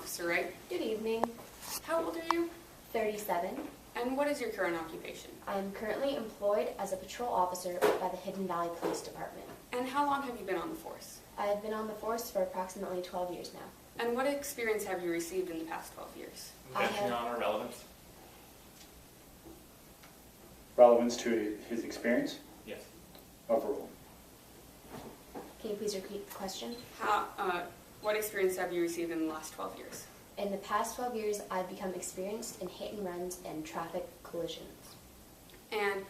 Officer Wright. Good evening. How old are you? 37. And what is your current occupation? I'm currently employed as a patrol officer by the Hidden Valley Police Department. And how long have you been on the force? I've been on the force for approximately 12 years now. And what experience have you received in the past 12 years? Objection, Your Honor. Relevance? Relevance to his experience? Yes. Overruled. Can you please repeat the question? What experience have you received in the last 12 years? In the past 12 years, I've become experienced in hit and runs and traffic collisions. And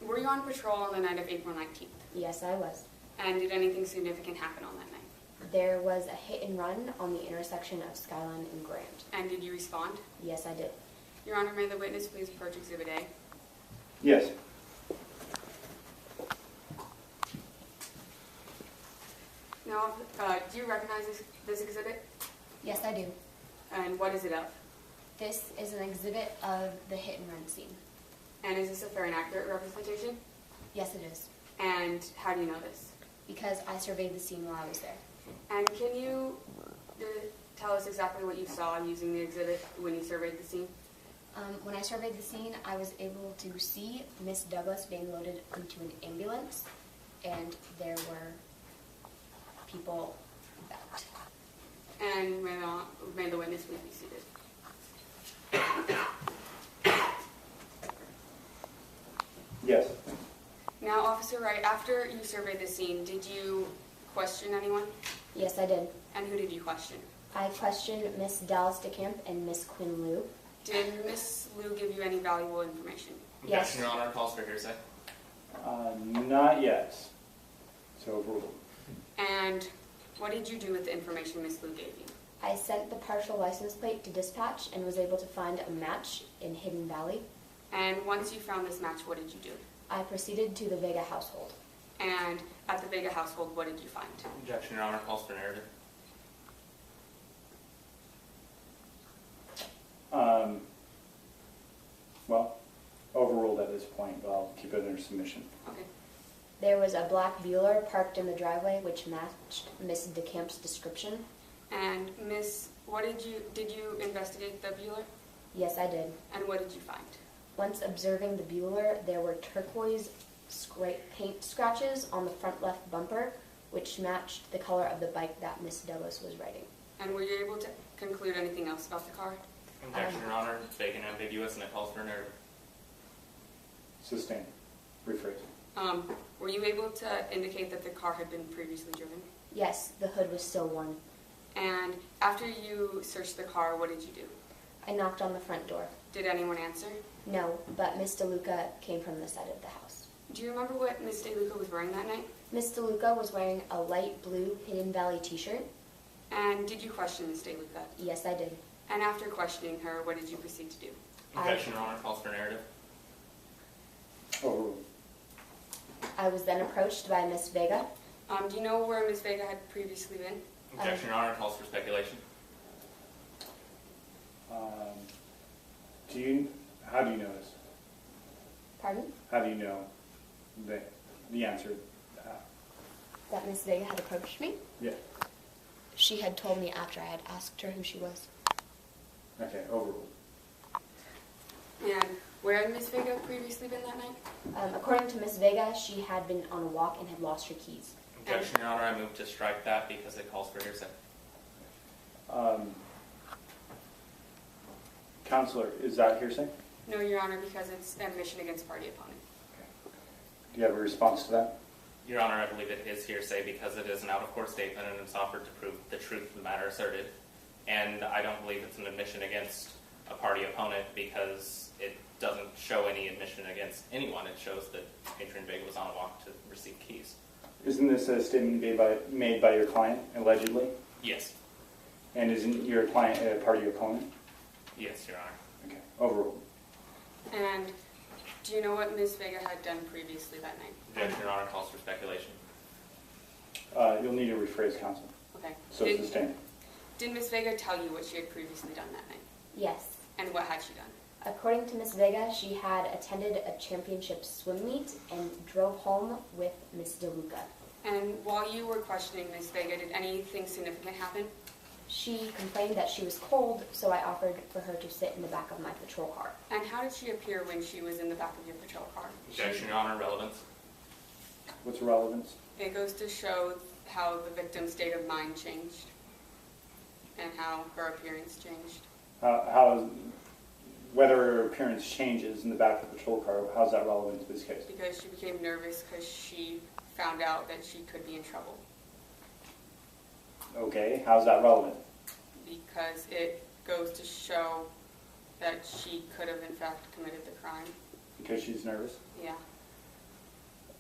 were you on patrol on the night of April 19th? Yes, I was. And did anything significant happen on that night? There was a hit and run on the intersection of Skyline and Grand. And did you respond? Yes, I did. Your Honor, may the witness please approach Exhibit A? Yes. Now, do you recognize this exhibit? Yes, I do. And what is it of? This is an exhibit of the hit and run scene. And is this a fair and accurate representation? Yes, it is. And how do you know this? Because I surveyed the scene while I was there. And can you tell us exactly what you saw using the exhibit when you surveyed the scene? When I surveyed the scene, I was able to see Miss Douglas being loaded into an ambulance, and there were people about. And may the witness please be seated. Yes. Now, Officer Wright, after you surveyed the scene, did you question anyone? Yes, I did. And who did you question? I questioned Miss Dallas DeCamp and Miss Quinn Liu. Did Miss Liu give you any valuable information? Yes. Objection, Your Honor. Calls for hearsay. Not yet. So overruled. And what did you do with the information Miss Liu gave you? I sent the partial license plate to dispatch and was able to find a match in Hidden Valley. And once you found this match, what did you do? I proceeded to the Vega household. And at the Vega household, what did you find? Objection, Your Honor. Calls for narrative. Well, overruled at this point, but I'll keep it under submission. Okay. There was a black Bueller parked in the driveway which matched Miss DeCamp's description. And Miss, did you investigate the Bueller? Yes, I did. And what did you find? Once observing the Bueller, there were turquoise paint scratches on the front left bumper, which matched the color of the bike that Miss Douglas was riding. And were you able to conclude anything else about the car? Objection, Your Honor. It's vague and ambiguous, and it calls for narrative. Sustained. Rephrase. Were you able to indicate that the car had been previously driven? Yes, the hood was still worn. And after you searched the car, what did you do? I knocked on the front door. Did anyone answer? No, but Miss DeLuca came from the side of the house. Do you remember what Miss DeLuca was wearing that night? Miss DeLuca was wearing a light blue Hidden Valley t-shirt. And did you question Miss DeLuca? Yes, I did. And after questioning her, what did you proceed to do? Objection, Your Honor. Calls for narrative. Overruled. I was then approached by Miss Vega. Do you know where Miss Vega had previously been? Objection, Your Honor. Calls for speculation. How do you know this? Pardon? How do you know the answer? That Miss Vega had approached me? Yeah. She had told me after I had asked her who she was. Okay, overruled. And where had Miss Vega previously been that night? According to Miss Vega, she had been on a walk and had lost her keys. Objection, Your Honor. I move to strike that because it calls for hearsay. Counselor, is that hearsay? No, Your Honor, because it's admission against party opponent. Do you have a response to that? Your Honor, I believe it is hearsay because it is an out-of-court statement and it's offered to prove the truth of the matter asserted. And I don't believe it's an admission against a party opponent because it doesn't show any admission against anyone. It shows that Adrian Vega was on a walk to receive keys. Isn't this a statement made by your client, allegedly? Yes. And isn't your client a party opponent? Yes, Your Honor. Okay, overruled. And do you know what Miss Vega had done previously that night? Objection, Your Honor. Calls for speculation. You'll need to rephrase, counsel. Okay. So sustained. Did Miss Vega tell you what she had previously done that night? Yes. And what had she done? According to Miss Vega, she had attended a championship swim meet and drove home with Miss DeLuca. And while you were questioning Miss Vega, did anything significant happen? She complained that she was cold, so I offered for her to sit in the back of my patrol car. And how did she appear when she was in the back of your patrol car? Objection, Your Honor. Relevance. What's the relevance? It goes to show how the victim's state of mind changed and how her appearance changed. Whether her appearance changes in the back of the patrol car, how's that relevant to this case? Because she became nervous because she found out that she could be in trouble. Okay, how's that relevant? Because it goes to show that she could have in fact committed the crime. Because she's nervous? Yeah.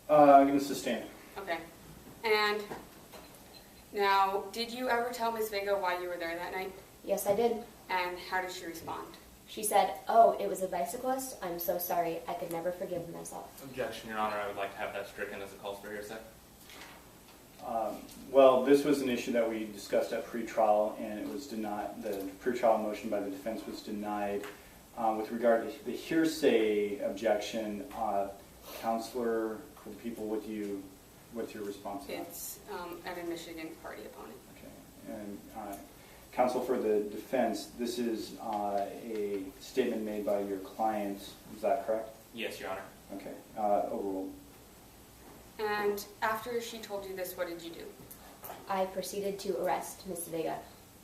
I'm going to sustain it. Okay. And now, did you ever tell Ms. Vega why you were there that night? Yes, I did. And how did she respond? She said, "Oh, it was a bicyclist? I'm so sorry. I could never forgive myself." Objection, Your Honor. I would like to have that stricken as a cause for hearsay. Well, this was an issue that we discussed at pretrial, and it was denied. The pretrial motion by the defense was denied. With regard to the hearsay objection, Counselor, for the people with you, what's your response to that? It's an Michigan party opponent. Okay. And counsel for the defense, this is a statement made by your client. Is that correct? Yes, Your Honor. Okay. Overruled. And after she told you this, what did you do? I proceeded to arrest Miss Vega.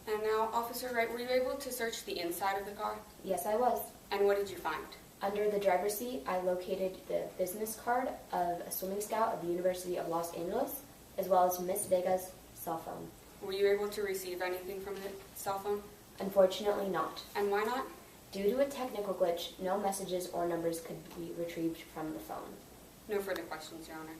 And now, Officer Wright, were you able to search the inside of the car? Yes, I was. And what did you find? Under the driver's seat, I located the business card of a swimming scout of the University of Los Angeles, as well as Miss Vega's cell phone. Were you able to receive anything from the cell phone? Unfortunately not. And why not? Due to a technical glitch, no messages or numbers could be retrieved from the phone. No further questions, Your Honor.